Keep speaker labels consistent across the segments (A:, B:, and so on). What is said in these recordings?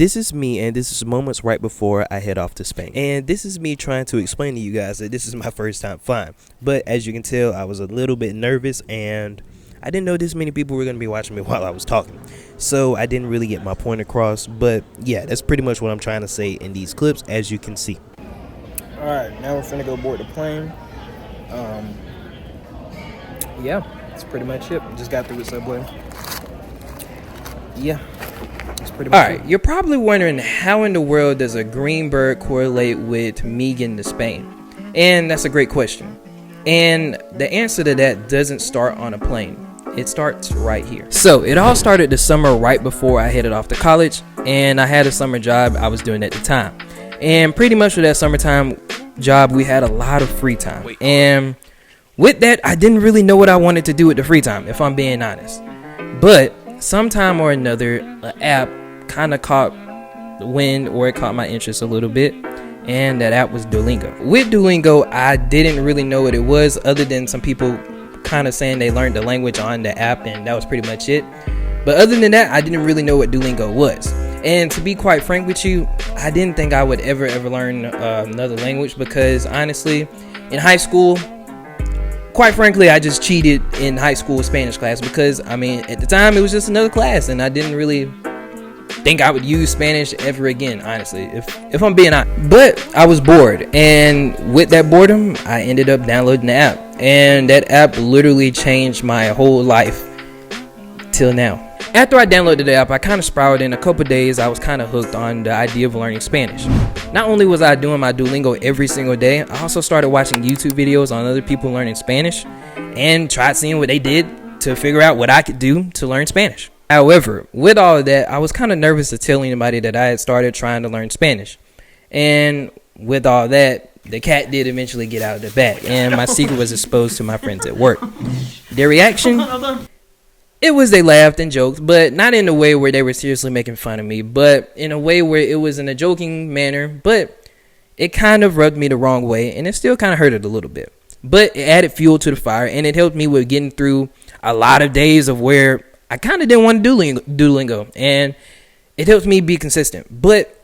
A: This is me, and this is moments right before I head off to Spain. And this is me trying to explain to you guys that this is my first time flying. But as you can tell, I was a little bit nervous, and I didn't know this many people were going to be watching me while I was talking. So I didn't really get my point across. But yeah, that's pretty much what I'm trying to say in these clips, as you can see.
B: Alright, now we're finna go board the plane. Yeah, that's pretty much it. Just got through with Subway. Yeah, that's pretty much it.
C: Alright, you're probably wondering how in the world does a green bird correlate with me getting to Spain? And that's a great question. And the answer to that doesn't start on a plane. It starts right here. So it all started the summer right before I headed off to college, and I had a summer job I was doing at the time. And pretty much with that summertime job, we had a lot of free time. And with that, I didn't really know what I wanted to do with the free time, if I'm being honest. But sometime or another, an app kind of caught the wind, or it caught my interest a little bit. And that app was Duolingo. With Duolingo, I didn't really know what it was, other than some people kind of saying they learned the language on the app, and that was pretty much it. But other than that, I didn't really know what Duolingo was. And to be quite frank with you, I didn't think I would ever learn another language, because honestly, in high school, quite frankly, I just cheated in high school Spanish class, because I mean, at the time it was just another class, and I didn't really think I would use Spanish ever again, honestly, if I'm being honest. But I was bored, and with that boredom, I ended up downloading the app, and that app literally changed my whole life till now. After I downloaded the app, I kind of sprouted. In a couple days, I was kind of hooked on the idea of learning Spanish. Not only was I doing my Duolingo every single day, I also started watching YouTube videos on other people learning Spanish, and tried seeing what they did to figure out what I could do to learn Spanish. However, with all of that, I was kind of nervous to tell anybody that I had started trying to learn Spanish. And with all that, the cat did eventually get out of the bag, and my secret was exposed to my friends at work. Their reaction? It was they laughed and joked, but not in a way where they were seriously making fun of me, but in a way where it was in a joking manner, but it kind of rubbed me the wrong way, and it still kind of hurted a little bit. But it added fuel to the fire, and it helped me with getting through a lot of days of where I kind of didn't want to do Duolingo, and it helped me be consistent. But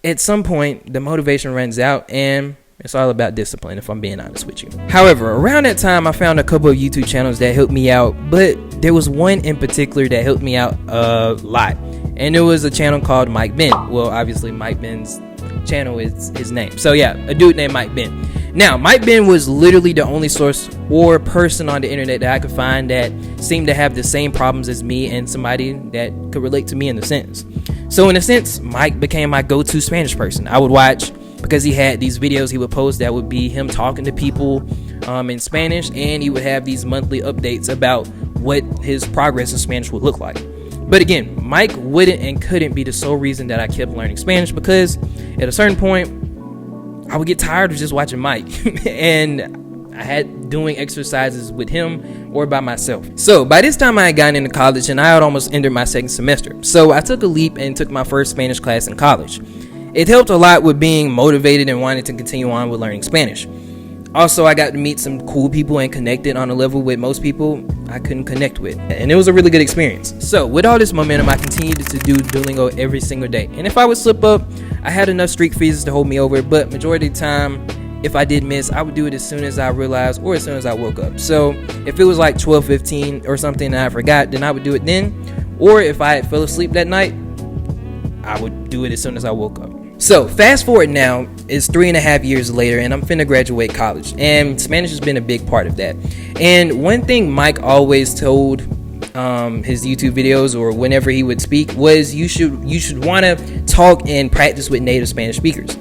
C: at some point, the motivation runs out, and it's all about discipline, if I'm being honest with you. However, around that time, I found a couple of YouTube channels that helped me out, but there was one in particular that helped me out a lot. And it was a channel called Mike Ben. Well, obviously, Mike Ben's channel is his name. So yeah, a dude named Mike Ben. Now, Mike Ben was literally the only source or person on the internet that I could find that seemed to have the same problems as me, and somebody that could relate to me in a sense. So in a sense, Mike became my go-to Spanish person. I would watch, because he had these videos he would post that would be him talking to people in Spanish, and he would have these monthly updates about what his progress in Spanish would look like. But again, Mike wouldn't and couldn't be the sole reason that I kept learning Spanish, because at a certain point, I would get tired of just watching Mike, and I had doing exercises with him or by myself. So by this time I had gotten into college, and I had almost entered my second semester. So I took a leap and took my first Spanish class in college. It helped a lot with being motivated and wanting to continue on with learning Spanish. Also, I got to meet some cool people and connected on a level with most people I couldn't connect with. And it was a really good experience. So with all this momentum, I continued to do Duolingo every single day. And if I would slip up, I had enough streak freezes to hold me over. But majority of the time, if I did miss, I would do it as soon as I realized, or as soon as I woke up. So if it was like 12:15 or something and I forgot, then I would do it then. Or if I fell asleep that night, I would do it as soon as I woke up. So fast forward now, it's 3.5 years later, and I'm finna graduate college, and Spanish has been a big part of that. And one thing Mike always told his YouTube videos, or whenever he would speak, was you should want to talk and practice with native Spanish speakers.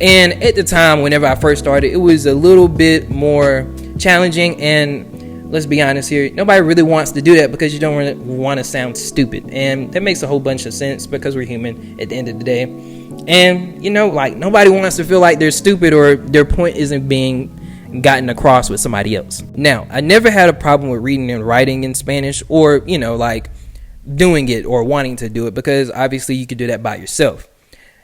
C: And at the time, whenever I first started, it was a little bit more challenging, and let's be honest here, nobody really wants to do that because you don't really want to sound stupid. And that makes a whole bunch of sense, because we're human at the end of the day. And, you know, like, nobody wants to feel like they're stupid or their point isn't being gotten across with somebody else. Now, I never had a problem with reading and writing in Spanish, or, you know, like, doing it or wanting to do it, because obviously you could do that by yourself.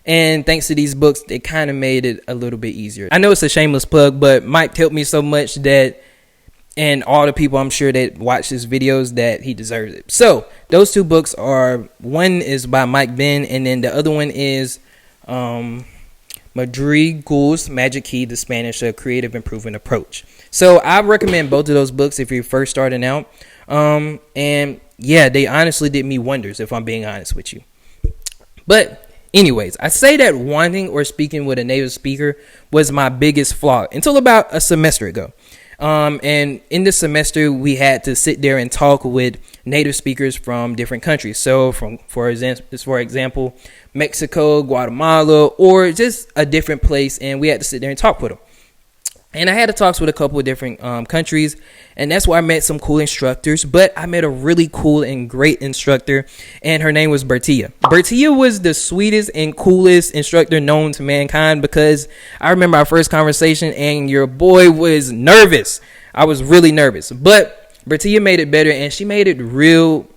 C: And thanks to these books, it kind of made it a little bit easier. I know it's a shameless plug, but Mike helped me so much that and all the people I'm sure that watch his videos that he deserves it. So those 2 books are, one is by Mike Ben, and then the other one is Madrigal's Magic Key, the Spanish Creative Improvement Approach. So I recommend both of those books if you're first starting out. And yeah, they honestly did me wonders, if I'm being honest with you. But anyways, I say that wanting or speaking with a native speaker was my biggest flaw until about a semester ago. And in this semester, we had to sit there and talk with native speakers from different countries. So for example, Mexico, Guatemala, or just a different place. And we had to sit there and talk with them. And I had talks with a couple of different countries, and that's where I met some cool instructors. But I met a really cool and great instructor, and her name was Bertia. Bertia was the sweetest and coolest instructor known to mankind, because I remember our first conversation, and your boy was nervous. I was really nervous, but Bertia made it better, and she made it real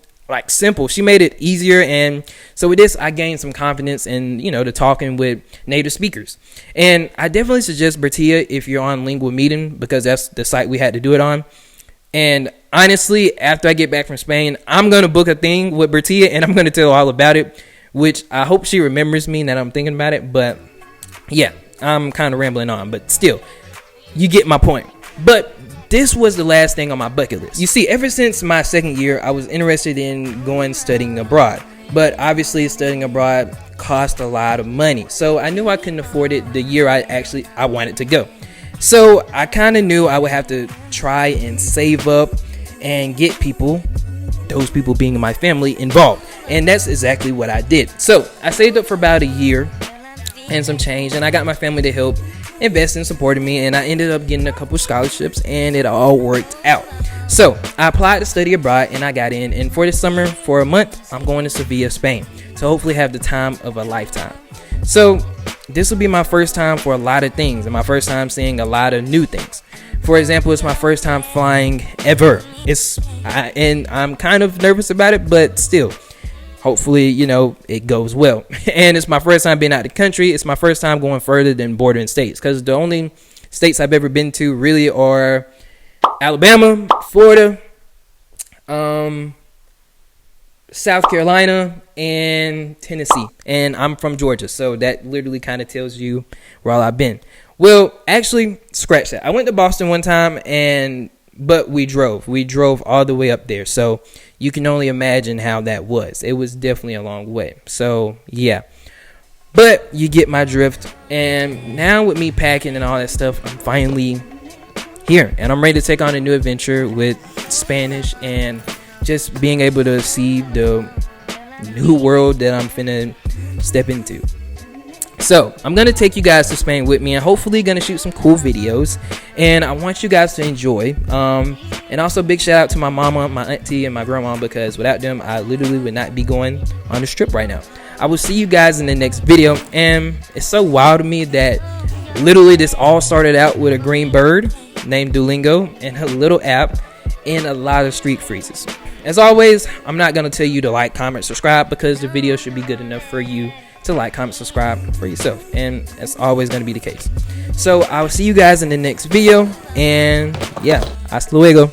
C: simple. She made it easier, and so with this I gained some confidence in the talking with native speakers. And I definitely suggest Bertia if you're on Lingua Meeting, because that's the site we had to do it on. And honestly, after I get back from Spain, I'm gonna book a thing with Bertia, and I'm gonna tell all about it, which I hope she remembers me that I'm thinking about it. But yeah, I'm kind of rambling on, but still, you get my point. But this was the last thing on my bucket list. You see, ever since my second year, I was interested in going studying abroad. But obviously, studying abroad cost a lot of money. So I knew I couldn't afford it the year I wanted to go. So I kind of knew I would have to try and save up and get those people being in my family, involved. And that's exactly what I did. So I saved up for about a year and some change, and I got my family to help invest in supporting me, and I ended up getting a couple scholarships, and it all worked out. So I applied to study abroad, and I got in, and for this summer, for a month, I'm going to Sevilla, Spain, to hopefully have the time of a lifetime. So this will be my first time for a lot of things, and my first time seeing a lot of new things. For example, it's my first time flying ever. And I'm kind of nervous about it, but still, hopefully, it goes well. And it's my first time being out of the country. It's my first time going further than bordering states, because the only states I've ever been to really are Alabama, Florida, South Carolina, and Tennessee. And I'm from Georgia, so that literally kind of tells you where all I've been. Well, actually, scratch that. I went to Boston one time, but we drove all the way up there, so you can only imagine how that was. It was definitely a long way. So yeah, but you get my drift. And now with me packing and all that stuff, I'm finally here, and I'm ready to take on a new adventure with Spanish and just being able to see the new world that I'm finna step into. So I'm going to take you guys to Spain with me, and hopefully going to shoot some cool videos, and I want you guys to enjoy. And also big shout out to my mama, my auntie, and my grandma, because without them, I literally would not be going on this trip right now. I will see you guys in the next video. And it's so wild to me that literally this all started out with a green bird named Duolingo and a little app and a lot of street freezes. As always, I'm not going to tell you to like, comment, subscribe, because the video should be good enough for you to like, comment, subscribe for yourself, and that's always going to be the case. So I'll see you guys in the next video, and yeah, hasta luego.